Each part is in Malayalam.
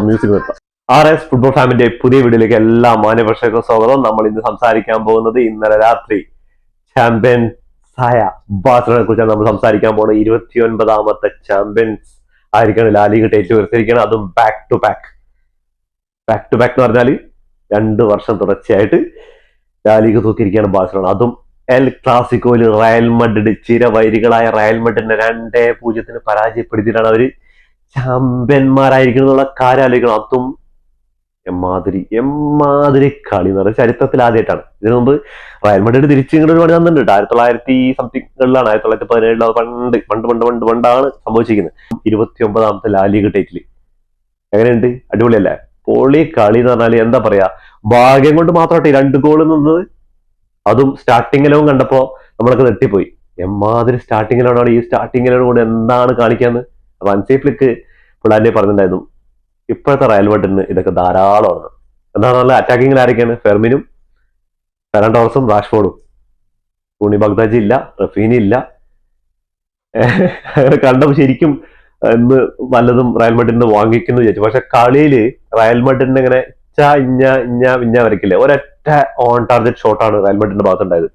മ്യൂസിക് നിർത്താം. RS ഫുട്ബോൾ ഫാമിന്റെ പുതിയ വീഡിയോയിലേക്ക് എല്ലാ മാന്യപ്രേക്ഷകർക്കും സ്വാഗതം. നമ്മൾ ഇന്ന് സംസാരിക്കാൻ പോകുന്നത് ഇന്നലെ രാത്രി ചാമ്പ്യൻസായ ബാഴ്സലോണയെ കുറിച്ചാണ് നമ്മൾ സംസാരിക്കാൻ പോകുന്നത്. 29ാമത്തെ ചാമ്പ്യൻസ് ആയിരിക്കണം ലാലിഗ ടൈറ്റിൽ ഉയർത്തിയിരിക്കണം. അതും ബാക്ക് ടു ബാക്ക് എന്ന് പറഞ്ഞാൽ 2 വർഷം തുടർച്ചയായിട്ട് ലാലിഗ തൂക്കിയിരിക്കുകയാണ് ബാഴ്സലോണ. അതും എൽ ക്ലാസിക്കോയിൽ റയൽ മഡ്രിഡ്, ചിരവൈരികളായ റയൽ മഡ്രിഡിനെ 2-0 പരാജയപ്പെടുത്തിയിട്ടാണ് അവര് ചാമ്പ്യന്മാരായിരിക്കണം എന്നുള്ള കാര്യം ആലോചിക്കണം. അതും എമ്മാതിരി കളി എന്ന് പറയുന്നത് ചരിത്രത്തിൽ ആദ്യമായിട്ടാണ്. ഇതിനു മുമ്പ് റയൽ മഡ്രിഡ് തിരിച്ചു ഇങ്ങനെ ഒരു പണി തന്നിട്ടുണ്ട്. 1900 1917 പണ്ടാണ് സംഭവിച്ചിരിക്കുന്നത്. 29ാമത്തെ ലാലിഗ ടൈറ്റിൽ എങ്ങനെയുണ്ട്? അടിപൊളിയല്ലേ? പൊളി കളി എന്ന് പറഞ്ഞാൽ എന്താ പറയാ, ഭാഗ്യം കൊണ്ട് മാത്രമായിട്ട് 2 ഗോൾ നിന്നത്. അതും സ്റ്റാർട്ടിംഗ് എല്ലാം കണ്ടപ്പോ നമ്മളൊക്കെ നെട്ടിപ്പോയി. എമ്മാതിരി സ്റ്റാർട്ടിംഗ് എല്ലാം. ഈ സ്റ്റാർട്ടിംഗ് എല്ലാം കൊണ്ട് എന്താണ് കാണിക്കാന്ന് ഹൻസി ഫ്ലിക്ക് പിള്ളേരെ പറഞ്ഞിട്ടുണ്ടായിരുന്നു. ഇപ്പോഴത്തെ റയൽ മഡ്രിഡിന് ഇതൊക്കെ ധാരാളമാണ്. എന്താ പറഞ്ഞാൽ അറ്റാക്കിങ്ങിൽ ആരൊക്കെയാണ്? ഫെർമിനും, ഫെറാൻ ടോറസും, റാഷ്ഫോർഡും. ടോണി ബഗ്ദാജി ഇല്ല, റഫീനി ഇല്ല. അങ്ങനെ കണ്ടപ്പോൾ ശരിക്കും ഇന്ന് വല്ലതും റയൽ മഡ്രിഡിന് വാങ്ങിക്കുന്നു വിചാരിച്ചു. പക്ഷെ കളിയില് റയൽ മഡ്രിഡിന് ഇങ്ങനെ ഇഞ്ഞ വരയ്ക്കില്ല. ഒരൊറ്റ ഓൺ ടാർഗറ്റ് ഷോട്ടാണ് റയൽ മഡ്രിഡിന്റെ ഭാഗത്തുണ്ടായത്.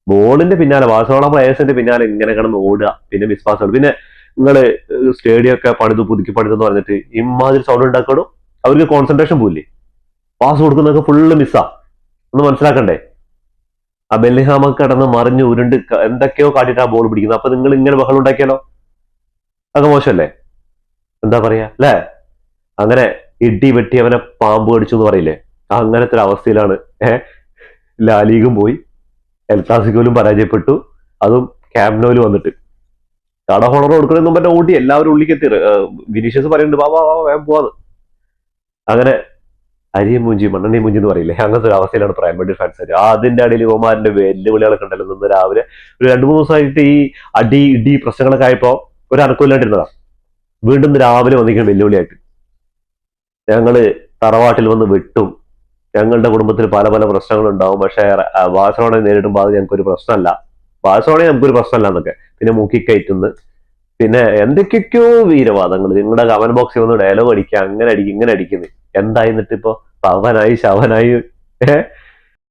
ബോളിന്റെ പിന്നാലെ ബാഴ്സലോണ പ്ലേയേഴ്സിന്റെ പിന്നാലെ ഇങ്ങനെ കിടന്ന് ഓടുക, പിന്നെ മിസ്പാസുകൾ. പിന്നെ നിങ്ങള് സ്റ്റേഡിയം ഒക്കെ പുതുക്കി പണിതെന്ന് പറഞ്ഞിട്ട് ഇമാതിരി സൗണ്ട് ഉണ്ടാക്കണം. അവർക്ക് കോൺസെൻട്രേഷൻ പോയില്ലേ? പാസ് കൊടുക്കുന്നതൊക്കെ ഫുള്ള് മിസ്സാ. ഒന്ന് മനസ്സിലാക്കണ്ടേ? ആ ബെല്ലിഹാമൊക്കെ കിടന്ന് മറിഞ്ഞ് ഉരുണ്ട് എന്തൊക്കെയോ കാട്ടിട്ട് ആ ബോൾ പിടിക്കുന്നത്. അപ്പൊ നിങ്ങൾ ഇങ്ങനെ ബഹളം ഉണ്ടാക്കിയാലോ? അതൊക്കെ മോശമല്ലേ? എന്താ പറയാ അല്ലേ? അങ്ങനെ ഇടി വെട്ടി അവനെ പാമ്പ് കടിച്ചു എന്ന് പറയില്ലേ? അങ്ങനത്തെ ഒരു അവസ്ഥയിലാണ് ലാലീഗും പോയി, എൽ ക്ലാസിക്കോയിലും പരാജയപ്പെട്ടു. അതും ക്യാമ്പ് നോയിൽ വന്നിട്ട് കട ഹോണർ കൊടുക്കണമെന്നും പറഞ്ഞ ഓടി എല്ലാവരും ഉള്ളിലേക്ക് എത്തി. വിനീഷ്യസ് പറയുന്നുണ്ട് വാ വേഗം പോവാന്ന്. അങ്ങനെ അരിയും മൂഞ്ചി മണ്ണെണ്ണയും മൂഞ്ചി എന്ന് പറയില്ലേ? അങ്ങനത്തെ ഒരു അവസ്ഥയിലാണ് റയൽ മഡ്രിഡ് ഫാൻസ്. അതിന്റെ അടിയിൽ ഓമാരിന്റെ വെല്ലുവിളികളൊക്കെ ഉണ്ടല്ലോ. ഇന്ന് രാവിലെ ഒരു 2-3 ദിവസമായിട്ട് ഈ ഇടി പ്രശ്നങ്ങളൊക്കെ ആയപ്പോ ഒരു അനക്കമില്ലാണ്ടിരുന്നതാ. വീണ്ടും രാവിലെ വന്നിരിക്കുന്ന വെല്ലുവിളിയായിട്ട്. ഞങ്ങള് തറവാട്ടിൽ വന്ന് വെട്ടും, ഞങ്ങളുടെ കുടുംബത്തിൽ പല പ്രശ്നങ്ങളുണ്ടാവും, പക്ഷേ ബാഴ്സലോണയെ നേരിടുമ്പോൾ അത് ഞങ്ങൾക്കൊരു പ്രശ്നമല്ല, ബാഴ്സലോണയെ നമുക്കൊരു പ്രശ്നമല്ല എന്നൊക്കെ. പിന്നെ മുക്കിക്കയറ്റുന്ന്, പിന്നെ എന്തൊക്കെയൊക്കെയോ വീരവാദങ്ങൾ. നിങ്ങളുടെ കമന്റ് ബോക്സിൽ വന്ന് ഡയലോഗ് അടിക്കുക, അങ്ങനെ അടിക്കും ഇങ്ങനെ അടിക്കുന്നത്. എന്തായിരുന്നിട്ട് ഇപ്പൊ ശവനായി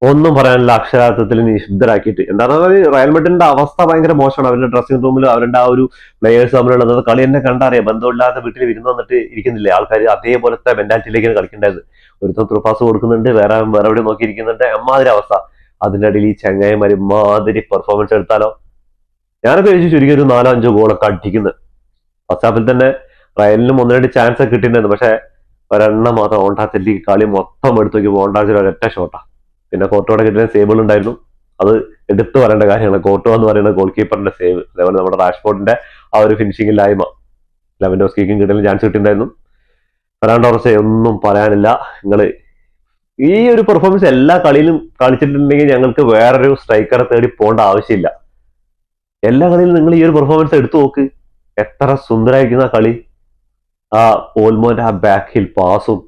ഒന്നും പറയാനുള്ള അക്ഷരാർത്ഥത്തിൽ നിശബ്ദരാക്കിയിട്ട്. എന്താ പറഞ്ഞാൽ റയൽ മഡ്രിഡിന്റെ അവസ്ഥ ഭയങ്കര മോശമാണ്. അവരുടെ ഡ്രസ്സിംഗ് റൂമിൽ അവരുടെ ആ ഒരു പ്ലേയേഴ്സ് തമ്മിലുള്ളത് കളി തന്നെ കണ്ടറിയാം. ബന്ധമില്ലാത്ത വീട്ടിൽ വിരുന്ന് വന്നിട്ട് ഇരിക്കുന്നില്ലേ ആൾക്കാർ? അതേപോലത്തെ മെന്റാലിറ്റിയിലേക്കാണ് കളിക്കേണ്ടത്. ഒരുത്തം ത്രുപാസ് കൊടുക്കുന്നുണ്ട്, വേറെ എവിടെ നോക്കിയിരിക്കുന്നുണ്ട്. എമ്മാതിരി അവസ്ഥ. അതിന്റെ ഇടയിൽ ഈ ചങ്ങായിമാര് മാതിരി പെർഫോമൻസ് എടുത്താലോ? ഞാനൊക്കെ ചോദിച്ചു ചുരുക്കി ഒരു 4-5 ഗോളൊക്കെ അടിക്കുന്നത്. ഫസ്റ്റ് ഹാഫിൽ തന്നെ റയലിനും 1-2 ചാൻസ് ഒക്കെ കിട്ടിയിട്ടുണ്ടായിരുന്നു. പക്ഷെ ഒരെണ്ണം മാത്രം ഓണ്ടാച്ചെല്ലി കളി മൊത്തം എടുത്തു നോക്കിയപ്പോൾ ഓണ്ടാച്ചൽ ഒരൊറ്റ ഷോട്ടാ. പിന്നെ കോർട്ടോടെ കിട്ടുന്ന സേബിൾ ഉണ്ടായിരുന്നു. അത് എടുത്തു പറയേണ്ട കാര്യമാണ്. കോർട്ടോ എന്ന് പറയുന്ന ഗോൾ കീപ്പറിന്റെ സേവ്, അതേപോലെ നമ്മുടെ റാഷ്ഫോർഡിന്റെ ആ ഒരു ഫിനിഷിംഗ് ഇല്ലായ്മ. ലെവൻഡോസ്കിക്കും കിട്ടുന്ന ചാൻസ് കിട്ടിയിട്ടുണ്ടായിരുന്നു. ഫെറാൻ ടോറസ് ഒന്നും പറയാനില്ല. നിങ്ങള് ഈ ഒരു പെർഫോമൻസ് എല്ലാ കളിയിലും കളിച്ചിട്ടുണ്ടെങ്കിൽ ഞങ്ങൾക്ക് വേറൊരു സ്ട്രൈക്കറെ തേടി പോകേണ്ട ആവശ്യമില്ല. എല്ലാ കളിയിലും നിങ്ങൾ ഈ ഒരു പെർഫോമൻസ് എടുത്തു നോക്ക്. എത്ര സുന്ദരമായിരിക്കുന്ന കളി. ആ ഓൾമോന്റെ ആ ബാക്ക് ഹിൽ പാസും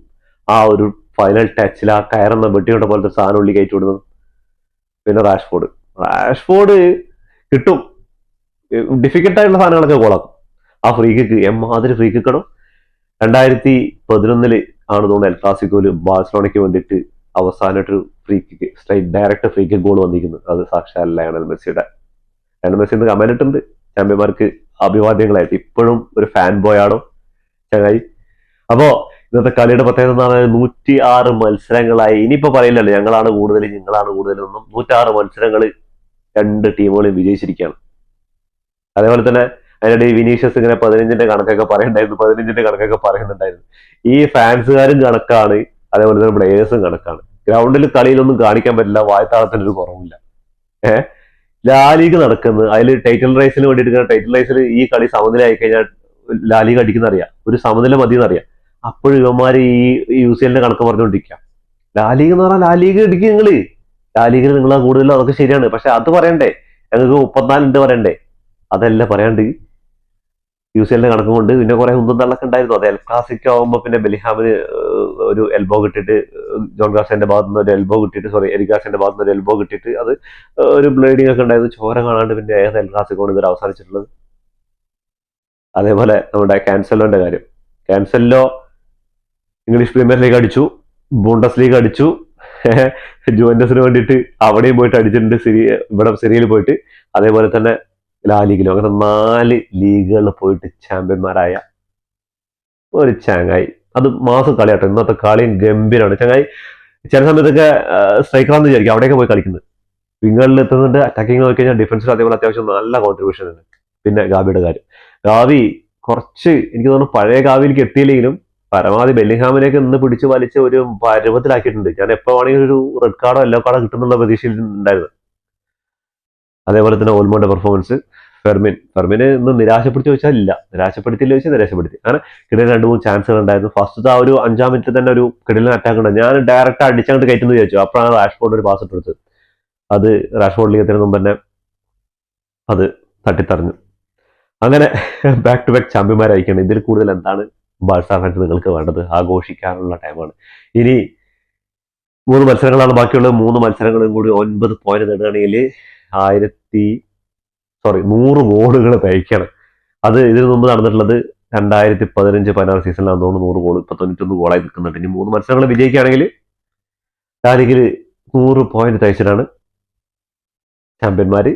ആ ഒരു ഫൈനൽ ടച്ചിൽ ആ കയറുന്ന വെട്ടിയോട്ട പോലത്തെ സാധനം ഉള്ളി കയറ്റി വിടുന്നത്. പിന്നെ റാഷ്ഫോർഡ് കിട്ടും, ഡിഫിക്കൽട്ടായിട്ടുള്ള സാധനങ്ങളൊക്കെ കോളാക്കും. ആ ഫ്രീ കിക്ക് എമ്മാതിരി ഫ്രീ കിക്കണോ. 2011 ആണ് തോന്നുന്നു എൽ ക്ലാസിക്കോയില് ബാഴ്സലോണയ്ക്ക് വേണ്ടിയിട്ട് അവസാനമായിട്ടൊരു free kick, direct free kick goal വന്നിരിക്കുന്നത്. അത് സാക്ഷാൽ ലയണൽ മെസ്സിയുടെ. ലയണൽ മെസ്സി കമന്റിട്ടുണ്ട് ചാമ്പ്യന്മാർക്ക് അഭിവാദ്യങ്ങളായിട്ട്. ഇപ്പോഴും ഒരു ഫാൻ ബോയ് ആണോ ചങ്ങായി? അപ്പോ ഇന്നത്തെ കളിയുടെ പ്രത്യേകത എന്ന് പറഞ്ഞാൽ 106 മത്സരങ്ങളായി. ഇനിയിപ്പോ പറയില്ലല്ലോ ഞങ്ങളാണ് കൂടുതൽ നിങ്ങളാണ് കൂടുതലൊന്നും. 106 മത്സരങ്ങൾ 2 ടീമുകളും വിജയിച്ചിരിക്കുകയാണ്. അതേപോലെ തന്നെ അതിനിടയിൽ വിനീഷ്യസ് ഇങ്ങനെ 15ന്റെ കണക്കൊക്കെ പറയുന്നുണ്ടായിരുന്നു. ഈ ഫാൻസുകാരും കണക്കാണ്, അതേപോലെ തന്നെ പ്ലേയേഴ്സും കണക്കാണ്. ഗ്രൗണ്ടിൽ കളിയിലൊന്നും കാണിക്കാൻ പറ്റില്ല, വായത്താളത്തിന് ഒരു കുറവില്ല. ലാലീഗ് നടക്കുന്നത് അതിൽ ടൈറ്റിൽ റേസിന് വേണ്ടിയിട്ട്. ടൈറ്റിൽ റേസിൽ ഈ കളി സമനിലയായി കഴിഞ്ഞാൽ ലാലീഗ് അടിക്കുന്ന അറിയാം, ഒരു സമനില മതി എന്നറിയാം. അപ്പോഴും ഇവന്മാര് ഈ UCL കണക്ക് പറഞ്ഞുകൊണ്ടിരിക്കാം. ലാലീഗ് എന്ന് പറഞ്ഞാൽ ലാലീഗ് അടിക്കുക നിങ്ങള്, ലാലീഗിൽ നിങ്ങളാ കൂടുതലും, അതൊക്കെ ശരിയാണ്. പക്ഷെ അത് പറയണ്ടേ, ഞങ്ങൾക്ക് 34 പറയണ്ടേ? അതല്ല പറയാണ്ട് UCL കണക്കും കൊണ്ട് പിന്നെ കുറെ ഉന്തും തള്ളൊക്കെ ഉണ്ടായിരുന്നു. അത് എൽ ക്ലാസിക്കോ ആകുമ്പോൾ പിന്നെ ബെലിഹാമിന് ഒരു എൽബോ കിട്ടിയിട്ട്, ജോൺ ഗാർസിന്റെ ഭാഗത്ത് നിന്ന് ഒരു എൽബോ കിട്ടിയിട്ട്, സോറി എരിക് ഗാർസിന്റെ ഭാഗത്ത് നിന്ന് ഒരു എൽബോ കിട്ടിയിട്ട് അത് ഒരു ബ്ലേഡിംഗ് ഒക്കെ ഉണ്ടായിരുന്നു. ചോര കാണാണ്ട് പിന്നെ ഏത് എൽ ക്ലാസിക്കോ ഇവർ അവസാനിച്ചിട്ടുള്ളത്. അതേപോലെ നമ്മുടെ ക്യാൻസലോന്റെ കാര്യം, ക്യാൻസലോ ഇംഗ്ലീഷ് പ്രീമിയർ ലീഗ് അടിച്ചു, ബൂണ്ടസ് ലീഗ് അടിച്ചു, ജുവന്റസിന് വേണ്ടിയിട്ട് അവിടെയും പോയിട്ട് അടിച്ചിട്ടുണ്ട്, ഇവിടെ സിറിയയിൽ പോയിട്ട്, അതേപോലെ തന്നെ ലാ ലീഗിലും. അങ്ങനെ 4 ലീഗുകളിൽ പോയിട്ട് ചാമ്പ്യന്മാരായ ഒരു ചങ്ങായി. അത് മാസം കളിയാട്ടോ, ഇന്നത്തെ കളിയും ഗംഭീരമാണ്. ചങ്ങായി ചില സമയത്തൊക്കെ സ്ട്രൈക്കറാന്ന് വിചാരിക്കും, അവിടെയൊക്കെ പോയി കളിക്കുന്നത്. വിങ്ങുകളിൽ എത്തുന്നുണ്ട്, അറ്റാക്കിങ് നോക്കി കഴിഞ്ഞാൽ ഡിഫൻസിൽ അതേപോലെ അത്യാവശ്യം നല്ല കോൺട്രിബ്യൂഷൻ ഉണ്ട്. പിന്നെ ഗാബിയുടെ കാര്യം, ഗാവി കുറച്ച് എനിക്ക് തോന്നുന്നു പഴയ ഗാവിയിലേക്ക് എത്തിയില്ലെങ്കിലും പരമാവധി ബെല്ലിംഗ്ഹാമിലേക്ക് ഇന്ന് പിടിച്ചു വലിച്ച് ഒരു പരുവത്തിലാക്കിയിട്ടുണ്ട്. ഞാൻ എപ്പോൾ വേണമെങ്കിൽ ഒരു റെഡ് കാർഡോ യെല്ലോ കാർഡോ കിട്ടുന്നുള്ള പ്രതീക്ഷയിൽ ഉണ്ടായിരുന്നു. അതേപോലെ തന്നെ ഓൾമോന്റെ പെർഫോമൻസ്, ഫെർമിന് ഇന്ന് നിരാശപ്പെടുത്തി ചോദിച്ചാൽ ഇല്ല, നിരാശപ്പെടുത്തിയില്ല ചോദിച്ചാൽ നിരാശപ്പെടുത്തി. അങ്ങനെ കിടലിന് 2-3 ചാൻസുകൾ ഉണ്ടായിരുന്നു. ഫസ്റ്റ് ആ ഒരു 5-ാം മിനിറ്റ് തന്നെ ഒരു കിടലിന് അറ്റാക്ക് ഉണ്ട്. ഞാൻ ഡയറക്റ്റ് അടിച്ചങ്ങോട്ട് കയറ്റുന്നു വിചാരിച്ചു. അപ്പോഴാണ് റാഷ്ഫോർഡ് ഒരു പാസ് ഇട്ടെടുത്തത്. അത് റാഷ്ഫോർഡിലേക്ക് എത്തുന്നതിന് മുമ്പ് തന്നെ അത് തട്ടിത്തറിഞ്ഞു. അങ്ങനെ ബാക്ക് ടു ബാക്ക് ചാമ്പ്യന്മാരായിരിക്കണം. ഇതിൽ കൂടുതൽ എന്താണ് ബാഴ്സ ഫാൻസ് നിങ്ങൾക്ക് വേണ്ടത്? ആഘോഷിക്കാനുള്ള ടൈമാണ്. ഇനി 3 മത്സരങ്ങളാണ് ബാക്കിയുള്ളത്. 3 മത്സരങ്ങളും കൂടി 9 പോയിന്റ് നേടുകയാണെങ്കിൽ 100 ഗോളുകൾ തയ്ക്കണം. അത് ഇതിനു മുമ്പ് നടന്നിട്ടുള്ളത് 2015-16 സീസണിലാണെന്ന് തോന്നുന്നു 100 ഗോൾ. ഇപ്പൊ 91 ഗോളായി നിൽക്കുന്നുണ്ട്. ഇനി 3 മത്സരങ്ങൾ വിജയിക്കുകയാണെങ്കിൽ ലാലിഗിൽ 100 പോയിന്റ് തയ്ച്ചിട്ടാണ് ചാമ്പ്യന്മാര്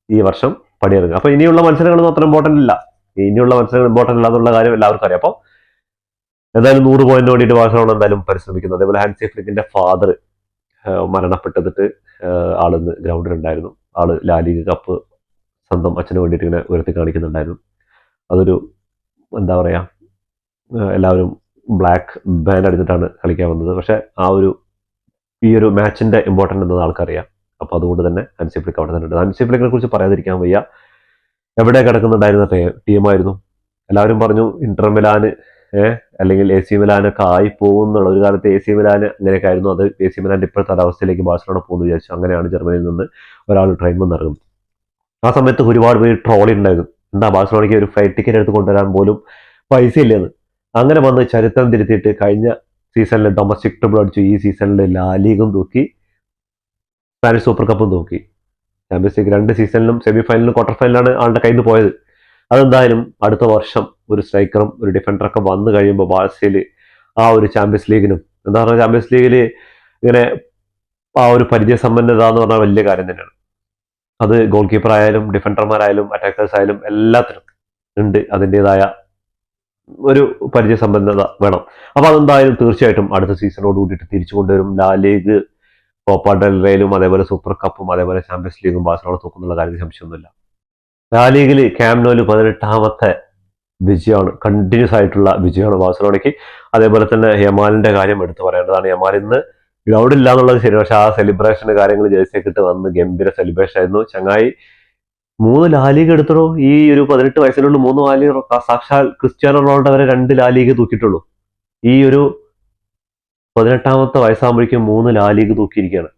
ഈ വർഷം പണിയിറങ്ങുക. അപ്പൊ ഇനിയുള്ള മത്സരങ്ങളൊന്നും അത്ര ഇമ്പോർട്ടന്റ് ഇല്ല. ഇനിയുള്ള മത്സരങ്ങൾ ഇമ്പോർട്ടന്റ് ഇല്ല എന്നുള്ള കാര്യം എല്ലാവർക്കും അറിയാം. അപ്പൊ എന്തായാലും 100 പോയിന്റ് വേണ്ടിയിട്ട് ബാഴ്സലോണ എന്തായാലും പരിശ്രമിക്കുന്നു. അതേപോലെ ഹാൻസി ഫ്ലിക്കിന്റെ ഫാദർ മരണപ്പെട്ടതിട്ട് ആളിന്ന് ഗ്രൗണ്ടിലുണ്ടായിരുന്നു. ആള് ലാലിഗ കപ്പ് സ്വന്തം അച്ഛന് വേണ്ടിയിട്ട് ഇങ്ങനെ ഉയർത്തി കാണിക്കുന്നുണ്ടായിരുന്നു. അതൊരു എന്താ പറയാ, എല്ലാവരും ബ്ലാക്ക് ബാൻഡ് അടിച്ചിട്ടാണ് കളിക്കാൻ വന്നത്. പക്ഷെ ഈ ഒരു മാച്ചിന്റെ ഇമ്പോർട്ടൻ്റ് എന്നത് ആൾക്കറിയാം. അപ്പൊ അതുകൊണ്ട് തന്നെ ഹാൻസി ഫ്ലിക്ക് അവിടെ തന്നെ ഉണ്ട്. ഹാൻസി ഫ്ലിക്കിനെ കുറിച്ച് പറയാതിരിക്കാൻ വയ്യ. എവിടെ കിടക്കുന്നുണ്ടായിരുന്ന ടീമായിരുന്നു. എല്ലാവരും പറഞ്ഞു ഇന്റർ മിലാന് അല്ലെങ്കിൽ AC മിലാനൊക്കെ ആയി പോകും എന്നുള്ള. ഒരു കാലത്ത് AC മിലാന് അങ്ങനെയൊക്കെ ആയിരുന്നു. അത് AC മിലാന്റെ ഇപ്പോഴത്തെ അവസ്ഥയിലേക്ക് ബാഴ്സലോണ പോകുന്നു വിചാരിച്ചു. അങ്ങനെയാണ് ജർമ്മനിയിൽ നിന്ന് ഒരാൾ ട്രെയിൻ വന്ന് ഇറങ്ങുന്നത്. ആ സമയത്ത് ഒരുപാട് പേര് ട്രോളി ഉണ്ടായിരുന്നു. എന്താ ബാഴ്സലോണയ്ക്ക് ഒരു ഫ്ലൈറ്റ് ടിക്കറ്റ് എടുത്ത് കൊണ്ടുവരാൻ പോലും പൈസ ഇല്ലെന്ന്. അങ്ങനെ വന്ന് ചരിത്രം തിരുത്തിയിട്ട് കഴിഞ്ഞ സീസണിൽ ഡൊമസ്റ്റിക് ട്രിബിൾ അടിച്ചു. ഈ സീസണിൽ ലാ ലീഗും തൂക്കി, സ്പാനിഷ് സൂപ്പർ കപ്പും തൂക്കി. ചാമ്പ്യൻസ് ലീഗ് 2 സീസണിലും സെമി ഫൈനലിലും ക്വാർട്ടർ ഫൈനലാണ് ആളുടെ കയ്യിൽ നിന്ന് പോയത്. അതെന്തായാലും അടുത്ത വർഷം ഒരു സ്ട്രൈക്കറും ഒരു ഡിഫൻഡറൊക്കെ വന്നു കഴിയുമ്പോൾ ബാഴ്സയിൽ ആ ഒരു ചാമ്പ്യൻസ് ലീഗിനും, എന്താ പറയുക, ചാമ്പ്യൻസ് ലീഗിൽ ഇങ്ങനെ ആ ഒരു പരിചയസമ്പന്നത എന്ന് പറഞ്ഞാൽ വലിയ കാര്യം തന്നെയാണ്. അത് ഗോൾ കീപ്പർ ആയാലും ഡിഫൻഡർമാരായാലും അറ്റാക്കേഴ്സ് ആയാലും എല്ലാത്തിനും ഉണ്ട് അതിൻ്റെതായ ഒരു പരിചയസമ്പന്നത വേണം. അപ്പൊ അതെന്തായാലും തീർച്ചയായിട്ടും അടുത്ത സീസണോട് കൂടിയിട്ട് തിരിച്ചു കൊണ്ടുവരും. ലാ ലീഗ്, കോപ്പ ഡെൽ റേയിലും അതേപോലെ സൂപ്പർ കപ്പും അതേപോലെ ചാമ്പ്യൻസ് ലീഗും ബാഴ്സലോണ തൂക്കുന്നുള്ള കാര്യത്തിൽ സംശയമൊന്നുമില്ല. ലാ ലീഗിൽ ക്യാമ്പ് നോയിൽ 18ാമത്തെ വിജയമാണ്, കണ്ടിന്യൂസ് ആയിട്ടുള്ള വിജയമാണ് ബാഴ്സലോണയ്ക്ക്. അതേപോലെ തന്നെ യമാലിന്റെ കാര്യം എടുത്തു പറയേണ്ടതാണ്. യമാൽ ഇന്ന് ഗ്രൗണ്ട് ഇല്ല എന്നുള്ളത് ശരി, പക്ഷെ ആ സെലിബ്രേഷന് കാര്യങ്ങൾ ജേഴ്സിയൊക്കെ ഇട്ട് വന്ന് ഗംഭീര സെലിബ്രേഷൻ ആയിരുന്നു. ചങ്ങായി 3 ലാ ലീഗ് എടുത്തിടൂ. ഈ ഒരു 18 വയസ്സിലുള്ള 3 ലാ ലീഗ്, സാക്ഷാൽ ക്രിസ്ത്യാനോ റൊണാൾഡോ വരെ 2 ലാ ലീഗ് തൂക്കിയിട്ടുള്ളൂ. ഈ ഒരു 18ാമത്തെ വയസ്സാകുമ്പോഴേക്കും 3 ലാ ലീഗ് തൂക്കിയിരിക്കുകയാണ്.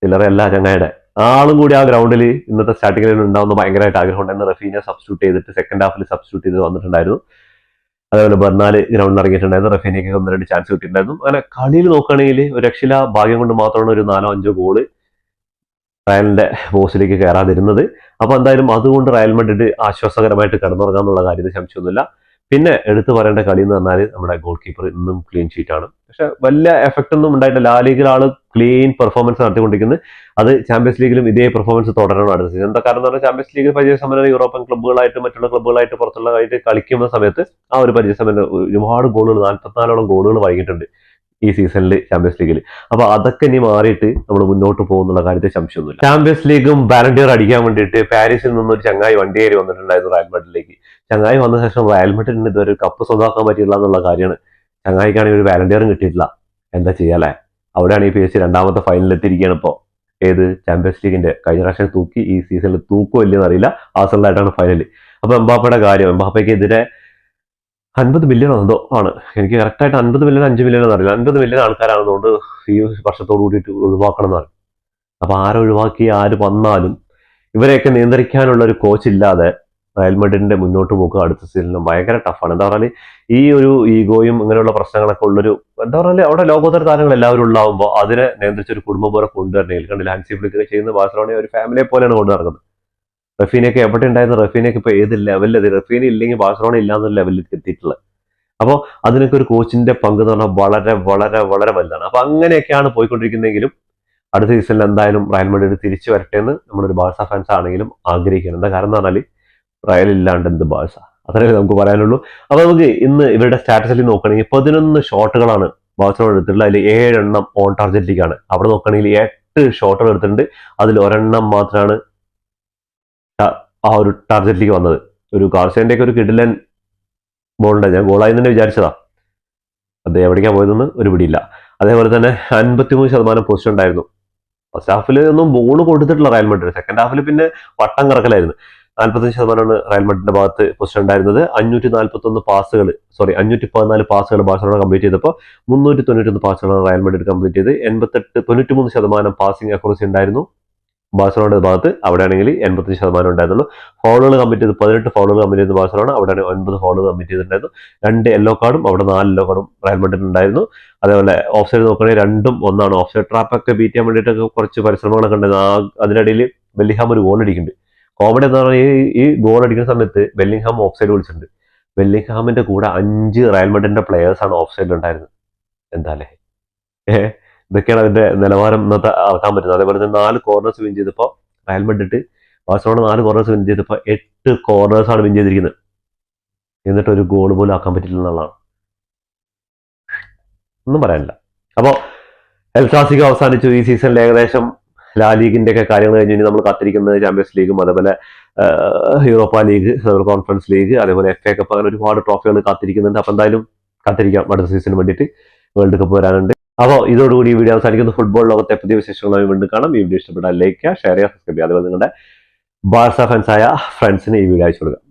ചില്ലറയല്ല ചങ്ങായിയുടെ. ആളും കൂടി ആ ഗ്രൗണ്ടിൽ ഇന്നത്തെ സ്റ്റാർട്ടിങ്ങിൽ ഉണ്ടാവുന്ന ഭയങ്കരമായിട്ട് ആഗ്രഹമുണ്ടായിരുന്നു. റഫീനെ സബ്സ്റ്റിറ്റ്യൂട്ട് ചെയ്തിട്ട് സെക്കൻഡ് ഹാഫിൽ സബ്സ്റ്റിറ്റ്യൂട്ട് ചെയ്ത് വന്നിട്ടുണ്ടായിരുന്നു. അതേപോലെ ബെർണാല് ഗ്രൗണ്ടിൽ ഇറങ്ങിയിട്ടുണ്ടായിരുന്നു. റഫീനയ്ക്ക് 1-2 ചാൻസ് കിട്ടിയിട്ടുണ്ടായിരുന്നു. അങ്ങനെ കളിയിൽ നോക്കുകയാണെങ്കിൽ ഒരു രക്ഷയില്ല, ഭാഗ്യം കൊണ്ട് മാത്രമാണ് ഒരു 4-5 ഗോള് റയലിന്റെ ബോസിലേക്ക് കയറാതിരുന്നത്. അപ്പൊ എന്തായാലും അതുകൊണ്ട് റയൽ മാഡ്രിഡ് ആശ്വാസകരമായിട്ട് കിടന്നുറങ്ങാന്നുള്ള കാര്യത്തിൽ സംശയമൊന്നുമില്ല. പിന്നെ എടുത്തു പറയേണ്ട കളി എന്ന് പറഞ്ഞാൽ നമ്മുടെ ഗോൾ കീപ്പർ ഇന്നും ക്ലീൻ ഷീറ്റ് ആണ്. പക്ഷെ വലിയ എഫക്റ്റ് ഒന്നും ഉണ്ടായിട്ടില്ല. ലാ ലീഗിൽ ആള് ക്ലീൻ പെർഫോമൻസ് നടത്തിക്കൊണ്ടിരിക്കുന്നത്. അത് ചാമ്പ്യൻസ് ലീഗിലും ഇതേ പെർഫോമൻസ് തുടരണം അടുത്ത സീസൺ. എന്താ കാരണം എന്ന് പറഞ്ഞാൽ ചാമ്പ്യൻസ് ലീഗിൽ പരിചയസമ്പന്ന യൂറോപ്യൻ ക്ലബ്ബുകളായിട്ട് മറ്റുള്ള ക്ലബ്ബുകളായിട്ട് പുറത്തുള്ളതായിട്ട് കളിക്കുന്ന സമയത്ത് ആ ഒരു പരിചയസമ്പന്ന ഒരുപാട് ഗോളുകൾ, 44ഓളം ഗോളുകൾ വൈകിട്ടുണ്ട് ഈ സീസണിൽ ചാമ്പ്യൻസ് ലീഗിൽ. അപ്പൊ അതൊക്കെ ഇനി മാറിയിട്ട് നമ്മൾ മുന്നോട്ട് പോകുന്നുള്ള കാര്യത്തിൽ സംശയമൊന്നുമില്ല. ചാമ്പ്യൻസ് ലീഗും ബാലൻഡിയർ അടിക്കാൻ വേണ്ടിയിട്ട് പാരീസിൽ നിന്നൊരു ചങ്ങായി വണ്ടി കയറി വന്നിട്ടുണ്ടായിരുന്നു റയൽ മാഡ്രിഡിലേക്ക്. ചങ്ങായി വന്ന ശേഷം റയൽ മാഡ്രിഡിന് ഇതുവരെ കപ്പ് സ്വന്തമാക്കാൻ പറ്റിയില്ല എന്നുള്ള കാര്യമാണ്. ചങ്ങായിക്കാണെങ്കിൽ ഒരു ബാലൻഡിയറും കിട്ടിയിട്ടില്ല. എന്താ ചെയ്യാല്ലേ? അവിടെയാണ് ഈ PSG 2ാമത്തെ ഫൈനലിൽ എത്തിയിരിക്കുകയാണ് ഇപ്പോൾ. ഏത് ചാമ്പ്യൻസ് ലീഗിന്റെ കഴിഞ്ഞ പ്രാവശ്യം തൂക്കി, ഈ സീസണിൽ തൂക്കോ ഇല്ലെന്ന് അറിയില്ല. ആഴ്സണലായിട്ടാണ് ഫൈനൽ. അപ്പൊ എംബാപ്പയുടെ കാര്യം, എംബാപ്പയ്ക്ക് എതിരെ 50 മില്യൺ എന്തോ ആണ്, എനിക്ക് കറക്റ്റായിട്ട് 50 മില്യൺ 5 മില്യൺ എന്നറിയില്ല. 50 മില്യൺ ആൾക്കാരാണെന്നുകൊണ്ട് ഈ വർഷത്തോടു കൂടിയിട്ട് ഒഴിവാക്കണം എന്നാണ്. അപ്പൊ ആരൊഴിവാക്കി ആര് വന്നാലും ഇവരെയൊക്കെ നിയന്ത്രിക്കാനുള്ള ഒരു കോച്ച് ഇല്ലാതെ റയൽ മാഡ്രിഡിന്റെ മുന്നോട്ട് പോക്ക് അടുത്ത സീസണിലും ഭയങ്കര ടഫാണ്. എന്താ പറഞ്ഞാൽ ഈ ഒരു ഈഗോയും ഇങ്ങനെയുള്ള പ്രശ്നങ്ങളൊക്കെ ഉള്ളൊരു എന്താ പറഞ്ഞാൽ അവിടെ ലോകോത്തര താരങ്ങൾ എല്ലാവരും ഉണ്ടാവുമ്പോൾ അതിനെ നിയന്ത്രിച്ചൊരു കുടുംബം പോലെ കൊണ്ടുവരണമെങ്കിൽ കണ്ടില്ല ഹാൻസി ഫ്ലിക്ക് ചെയ്യുന്ന ബാഴ്സലോണയെ ഒരു ഫാമിലിയെ പോലെയാണ് കൊണ്ടു നടക്കുന്നത്. റഫീനൊക്കെ എവിടെ ഉണ്ടായിരുന്ന റഫീനൊക്കെ ഇപ്പൊ ഏത് ലെവലിൽ റഫീന ഇല്ലെങ്കിൽ ബാഴ്സലോണ ഇല്ലാന്ന ലെവലിൽ എത്തിയിട്ടുള്ളത്. അപ്പോൾ അതിനൊക്കെ ഒരു കോച്ചിന്റെ പങ്ക് എന്ന് പറഞ്ഞാൽ വളരെ വളരെ വളരെ വലുതാണ്. അപ്പൊ അങ്ങനെയൊക്കെയാണ് പോയിക്കൊണ്ടിരിക്കുന്നതെങ്കിലും അടുത്ത സീസണിൽ എന്തായാലും റയൽ മാഡ്രിഡ് തിരിച്ചു വരട്ടെ എന്ന് നമ്മളൊരു ബാഴ്സ ഫാൻസ് ആണെങ്കിലും ആഗ്രഹിക്കണം. എന്താ കാരണം എന്ന് പറഞ്ഞാൽ റയൽ ഇല്ലാണ്ട് എന്ത് ബാഴ്സ, അത്രേ നമുക്ക് പറയാനുള്ളൂ. അപ്പൊ നമുക്ക് ഇന്ന് ഇവരുടെ സ്റ്റാറ്റസിൽ നോക്കുകയാണെങ്കിൽ 11 ഷോട്ടുകളാണ് ബാഴ്സലോണ എടുത്തിട്ടുള്ളത്. അതിൽ 7 എണ്ണം ഓൺ ടാർഗറ്റിലേക്കാണ്. അവിടെ നോക്കുകയാണെങ്കിൽ 8 ഷോട്ടുകൾ എടുത്തിട്ടുണ്ട്. അതിൽ ഒരെണ്ണം മാത്രമാണ് ആ ഒരു ടാർഗറ്റിലേക്ക് വന്നത്. ഒരു കാർസേന്റെ ഒക്കെ ഒരു കിടിലൻ ബോളുണ്ട്, ഞാൻ ഗോളായി തന്നെ വിചാരിച്ചതാ. അത് എവിടേക്കാ പോയതെന്ന് ഒരു പിടിയില്ല. അതേപോലെ തന്നെ 53% പൊസിഷൻ ഉണ്ടായിരുന്നു. ഫസ്റ്റ് ഹാഫിൽ ഒന്നും ബോൾ കൊടുത്തിട്ടില്ല റയൽ മാഡ്രിഡ്. സെക്കൻഡ് ഹാഫിൽ പിന്നെ വട്ടം കറക്കലായിരുന്നു. 45% റയൽ മാഡ്രിഡിന്റെ ഭാഗത്ത് പൊസിഷൻ ഉണ്ടായിരുന്നത്. 514 പാസുകൾ ബാഴ്സലോണ കംപ്ലീറ്റ് ചെയ്തപ്പോൾ 391 പാസുകളാണ് റയൽ മാഡ്രിഡ് കംപ്ലീറ്റ് ചെയ്ത്. 93% പാസിംഗ് അക്യൂറസി ഉണ്ടായിരുന്നു ബാഴ്സലോണയുടെ ഭാഗത്ത്. അവിടെ ആണെങ്കിൽ 85% ഉണ്ടായിരുന്നുള്ളൂ. ഫൗളുകൾ കമ്മിറ്റ് ചെയ്ത് 18 ഫൗളുകൾ കമ്മിറ്റ് ചെയ്ത് ബാഴ്സലോണ. അവിടെ 9 ഫൗളുകൾ കമ്മിറ്റ് ചെയ്തിട്ടുണ്ടായിരുന്നു. 2 യെല്ലോ കാർഡും അവിടെ 4 യെല്ലോ കാർഡും റയൽ മാഡ്രിഡ് ഉണ്ടായിരുന്നു. അതേപോലെ ഓഫ് സൈഡ് നോക്കുകയാണെങ്കിൽ 2ഉം 1 ഓഫ് സൈഡ് ട്രാപ്പൊക്കെ ബീറ്റ് ചെയ്യാൻ വേണ്ടിയിട്ടൊക്കെ കുറച്ച് പരിശ്രമങ്ങളൊക്കെ ഉണ്ടായിരുന്നു. അതിനിടയിൽ ബെല്ലിംഗ്ഹാം ഒരു ഗോൾ അടിക്കുന്നുണ്ട്. കോമഡി എന്ന് പറഞ്ഞാൽ ഈ ഗോൾ അടിക്കുന്ന സമയത്ത് ബെല്ലിംഗ്ഹാം ഓഫ് സൈഡ് വിളിച്ചിട്ടുണ്ട്. ബെല്ലിംഗ്ഹാമിന്റെ കൂടെ 5 റയൽ മാഡ്രിഡിന്റെ പ്ലെയേഴ്സാണ് ഓഫ് സൈഡിൽ ഉണ്ടായിരുന്നത്. എന്താല്ലേ ഇതൊക്കെയാണ് അതിന്റെ നിലവാരം ഇന്നത്തെ ആക്കാൻ പറ്റുന്നത്. അതേപോലെ തന്നെ 4 കോർണേഴ്സ് വിൻ ചെയ്തപ്പോൾ Real Madrid Barcelona 4 corners win ചെയ്തപ്പോൾ 8 കോർണേഴ്സാണ് വിൻ ചെയ്തിരിക്കുന്നത്. എന്നിട്ട് ഒരു ഗോൾ പോലും ആക്കാൻ പറ്റില്ല എന്നുള്ളതാണ്. ഒന്നും പറയാനില്ല. അപ്പോൾ എൽ ക്ലാസിക്കോ അവസാനിച്ചു. ഈ സീസണിൽ ഏകദേശം ലാ ലീഗിന്റെ ഒക്കെ കാര്യങ്ങൾ കഴിഞ്ഞ് ഇനി നമ്മൾ കാത്തിരിക്കുന്നത് ചാമ്പ്യൻസ് ലീഗും അതേപോലെ യൂറോപ്പ ലീഗ്, കോൺഫറൻസ് ലീഗ്, അതേപോലെ FA കപ്പ്, അങ്ങനെ ഒരുപാട് ട്രോഫികൾ കാത്തിരിക്കുന്നുണ്ട്. അപ്പൊ എന്തായാലും കാത്തിരിക്കാം അടുത്ത സീസണിന് വേണ്ടിയിട്ട്. വേൾഡ് കപ്പ് വരാനുണ്ട്. അപ്പോൾ ഇതോടുകൂടി ഈ വീഡിയോ അവസാനിക്കുന്നു. ഫുട്ബോൾ ലോകത്തെ പുതിയ വിശേഷങ്ങളുമായി വീണ്ടും കാണാം. ഈ വീഡിയോ ഇഷ്ടപ്പെട്ടാൽ ലൈക്ക് ചെയ്യുക, ഷെയർ ചെയ്യുക, സബ്സ്ക്രൈബ് ചെയ്യുക. അതുപോലെ നിങ്ങളുടെ ബാഴ്സ ഫാൻസായ ഫ്രണ്ട്സിന് ഈ വീഡിയോ അയച്ചു കൊടുക്കുക.